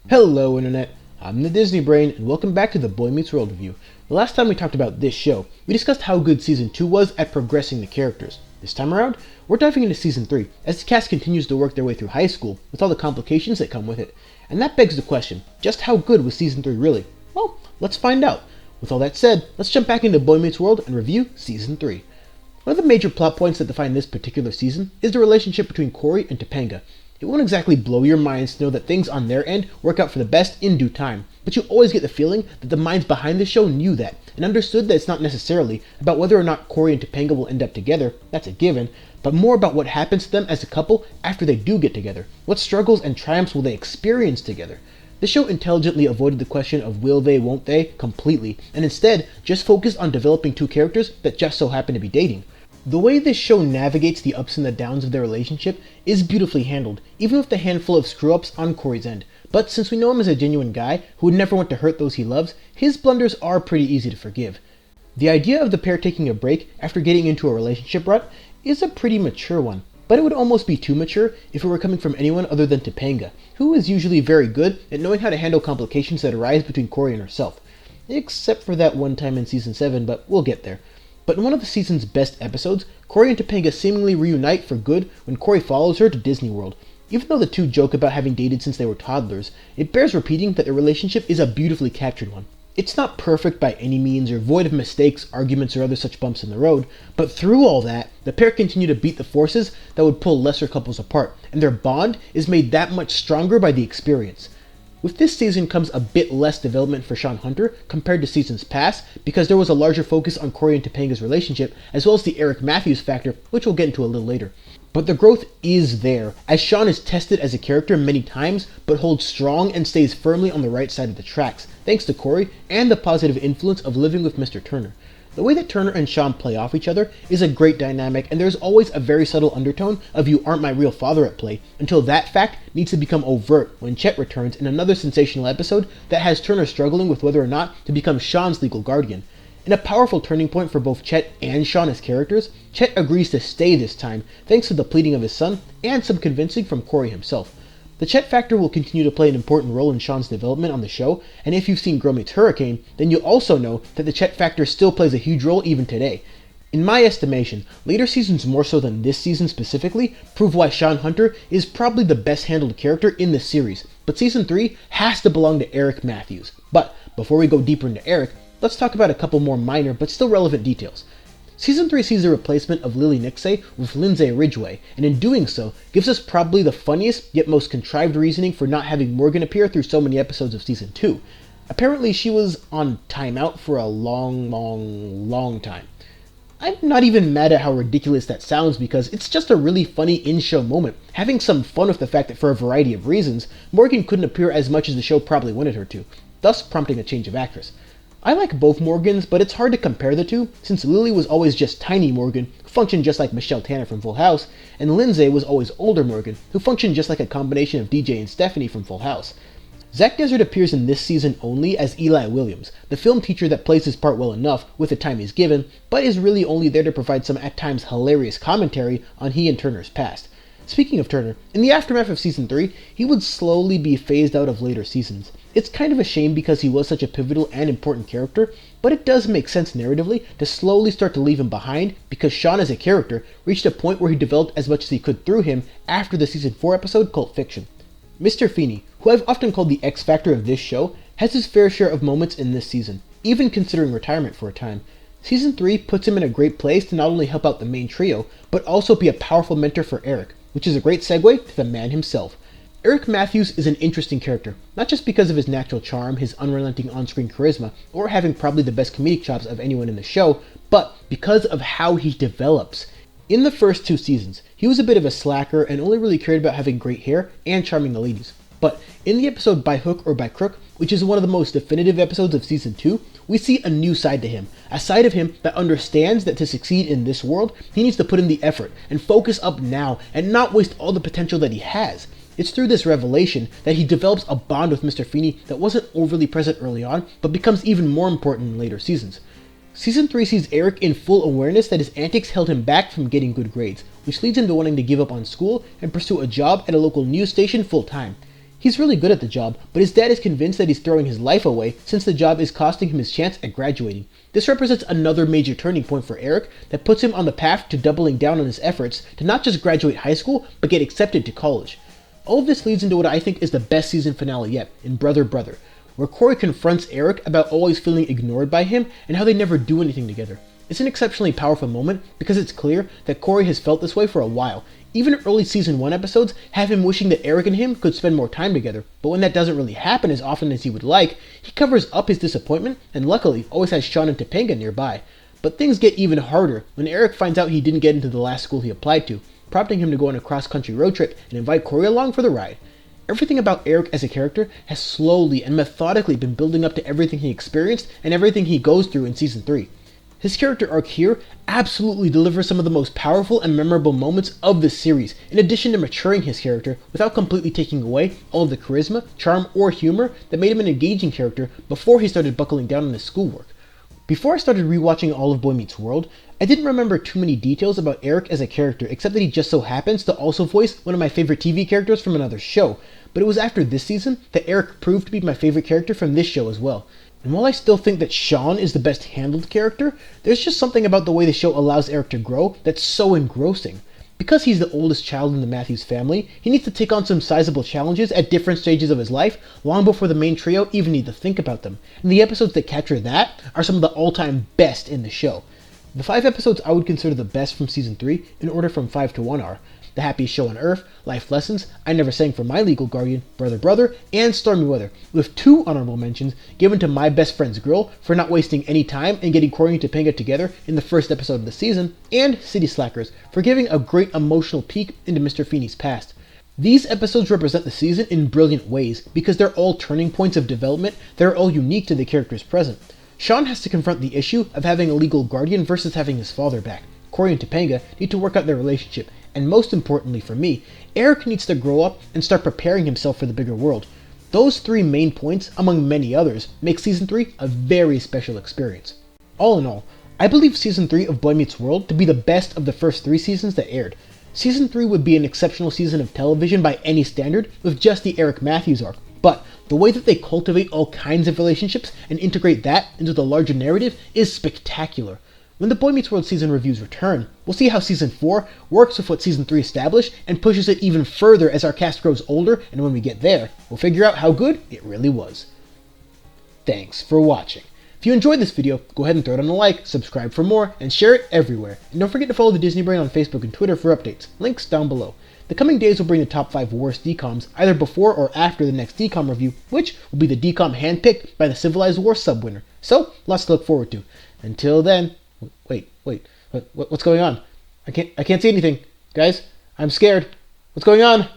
Hello Internet, I'm the Disney Brain and welcome back to the Boy Meets World review. The last time we talked about this show, we discussed how good Season 2 was at progressing the characters. This time around, we're diving into Season 3 as the cast continues to work their way through high school with all the complications that come with it. And that begs the question, just how good was Season 3 really? Well, let's find out. With all that said, let's jump back into Boy Meets World and review Season 3. One of the major plot points that define this particular season is the relationship between Cory and Topanga. It won't exactly blow your minds to know that things on their end work out for the best in due time, but you always get the feeling that the minds behind the show knew that, and understood that it's not necessarily about whether or not Cory and Topanga will end up together, that's a given, but more about what happens to them as a couple after they do get together. What struggles and triumphs will they experience together? The show intelligently avoided the question of will they, won't they, completely, and instead just focused on developing two characters that just so happen to be dating. The way this show navigates the ups and the downs of their relationship is beautifully handled, even with the handful of screw-ups on Cory's end. But since we know him as a genuine guy who would never want to hurt those he loves, his blunders are pretty easy to forgive. The idea of the pair taking a break after getting into a relationship rut is a pretty mature one, but it would almost be too mature if it were coming from anyone other than Topanga, who is usually very good at knowing how to handle complications that arise between Cory and herself. Except for that one time in Season 7, but we'll get there. But in one of the season's best episodes, Cory and Topanga seemingly reunite for good when Cory follows her to Disney World. Even though the two joke about having dated since they were toddlers, it bears repeating that their relationship is a beautifully captured one. It's not perfect by any means or void of mistakes, arguments, or other such bumps in the road, but through all that, the pair continue to beat the forces that would pull lesser couples apart, and their bond is made that much stronger by the experience. With this season comes a bit less development for Shawn Hunter compared to seasons past, because there was a larger focus on Cory and Topanga's relationship, as well as the Eric Matthews factor, which we'll get into a little later. But the growth is there, as Shawn is tested as a character many times, but holds strong and stays firmly on the right side of the tracks, thanks to Cory and the positive influence of living with Mr. Turner. The way that Turner and Shawn play off each other is a great dynamic, and there's always a very subtle undertone of "you aren't my real father" at play, until that fact needs to become overt when Chet returns in another sensational episode that has Turner struggling with whether or not to become Shawn's legal guardian. In a powerful turning point for both Chet and Shawn as characters, Chet agrees to stay this time, thanks to the pleading of his son and some convincing from Cory himself. The Chet factor will continue to play an important role in Shawn's development on the show, and if you've seen Girl Meets Hurricane, then you'll also know that the Chet factor still plays a huge role even today. In my estimation, later seasons more so than this season specifically prove why Shawn Hunter is probably the best handled character in the series, but Season 3 has to belong to Eric Matthews. But before we go deeper into Eric, let's talk about a couple more minor but still relevant details. Season 3 sees the replacement of Lily Nixay with Lindsay Ridgway, and in doing so, gives us probably the funniest yet most contrived reasoning for not having Morgan appear through so many episodes of Season 2. Apparently she was on timeout for a long time. I'm not even mad at how ridiculous that sounds because it's just a really funny in-show moment, having some fun with the fact that for a variety of reasons, Morgan couldn't appear as much as the show probably wanted her to, thus prompting a change of actress. I like both Morgans, but it's hard to compare the two, since Lily was always just tiny Morgan, who functioned just like Michelle Tanner from Full House, and Lindsay was always older Morgan, who functioned just like a combination of DJ and Stephanie from Full House. Zach Desert appears in this season only as Eli Williams, the film teacher that plays his part well enough with the time he's given, but is really only there to provide some at times hilarious commentary on he and Turner's past. Speaking of Turner, in the aftermath of Season 3, he would slowly be phased out of later seasons. It's kind of a shame because he was such a pivotal and important character, but it does make sense narratively to slowly start to leave him behind because Shawn as a character reached a point where he developed as much as he could through him after the Season 4 episode Cult Fiction. Mr. Feeney, who I've often called the X Factor of this show, has his fair share of moments in this season, even considering retirement for a time. Season 3 puts him in a great place to not only help out the main trio, but also be a powerful mentor for Eric, which is a great segue to the man himself. Eric Matthews is an interesting character, not just because of his natural charm, his unrelenting on-screen charisma, or having probably the best comedic chops of anyone in the show, but because of how he develops. In the first two seasons, he was a bit of a slacker and only really cared about having great hair and charming the ladies. But in the episode By Hook or By Crook, which is one of the most definitive episodes of Season 2, we see a new side to him, a side of him that understands that to succeed in this world, he needs to put in the effort and focus up now and not waste all the potential that he has. It's through this revelation that he develops a bond with Mr. Feeney that wasn't overly present early on, but becomes even more important in later seasons. Season 3 sees Eric in full awareness that his antics held him back from getting good grades, which leads him to wanting to give up on school and pursue a job at a local news station full time. He's really good at the job, but his dad is convinced that he's throwing his life away since the job is costing him his chance at graduating. This represents another major turning point for Eric that puts him on the path to doubling down on his efforts to not just graduate high school, but get accepted to college. All of this leads into what I think is the best season finale yet, in Brother Brother, where Corey confronts Eric about always feeling ignored by him and how they never do anything together. It's an exceptionally powerful moment because it's clear that Corey has felt this way for a while. Even early season 1 episodes have him wishing that Eric and him could spend more time together, but when that doesn't really happen as often as he would like, he covers up his disappointment and luckily always has Sean and Topanga nearby. But things get even harder when Eric finds out he didn't get into the last school he applied to, prompting him to go on a cross-country road trip and invite Corey along for the ride. Everything about Eric as a character has slowly and methodically been building up to everything he experienced and everything he goes through in season 3. His character arc here absolutely delivers some of the most powerful and memorable moments of this series, in addition to maturing his character without completely taking away all of the charisma, charm, or humor that made him an engaging character before he started buckling down on his schoolwork. Before I started rewatching all of Boy Meets World, I didn't remember too many details about Eric as a character except that he just so happens to also voice one of my favorite TV characters from another show, but it was after this season that Eric proved to be my favorite character from this show as well. And while I still think that Sean is the best handled character, there's just something about the way the show allows Eric to grow that's so engrossing. Because he's the oldest child in the Matthews family, he needs to take on some sizable challenges at different stages of his life, long before the main trio even need to think about them. And the episodes that capture that are some of the all-time best in the show. The 5 episodes I would consider the best from season 3, in order from 5 to 1 are The Happiest Show on Earth, Life Lessons, I Never Sang for My Legal Guardian, Brother Brother, and Stormy Weather, with 2 honorable mentions given to My Best Friend's Girl for not wasting any time and getting Corey and Topanga together in the first episode of the season, and City Slackers for giving a great emotional peek into Mr. Feeney's past. These episodes represent the season in brilliant ways because they're all turning points of development that are all unique to the characters present. Sean has to confront the issue of having a legal guardian versus having his father back. Corey and Topanga need to work out their relationship, and most importantly for me, Eric needs to grow up and start preparing himself for the bigger world. Those 3 main points, among many others, make Season 3 a very special experience. All in all, I believe Season 3 of Boy Meets World to be the best of the first 3 seasons that aired. Season 3 would be an exceptional season of television by any standard with just the Eric Matthews arc, but the way that they cultivate all kinds of relationships and integrate that into the larger narrative is spectacular. When the Boy Meets World season reviews return, we'll see how Season 4 works with what Season 3 established and pushes it even further as our cast grows older, and when we get there, we'll figure out how good it really was. Thanks for watching. If you enjoyed this video, go ahead and throw it on a like, subscribe for more, and share it everywhere. And don't forget to follow the Disney Brain on Facebook and Twitter for updates. Links down below. The coming days will bring the top 5 worst DCOMs either before or after the next DCOM review, which will be the DCOM handpicked by the Civilized War sub-winner. So, lots to look forward to. Until then, wait, what's going on? I can't see anything. Guys, I'm scared. What's going on?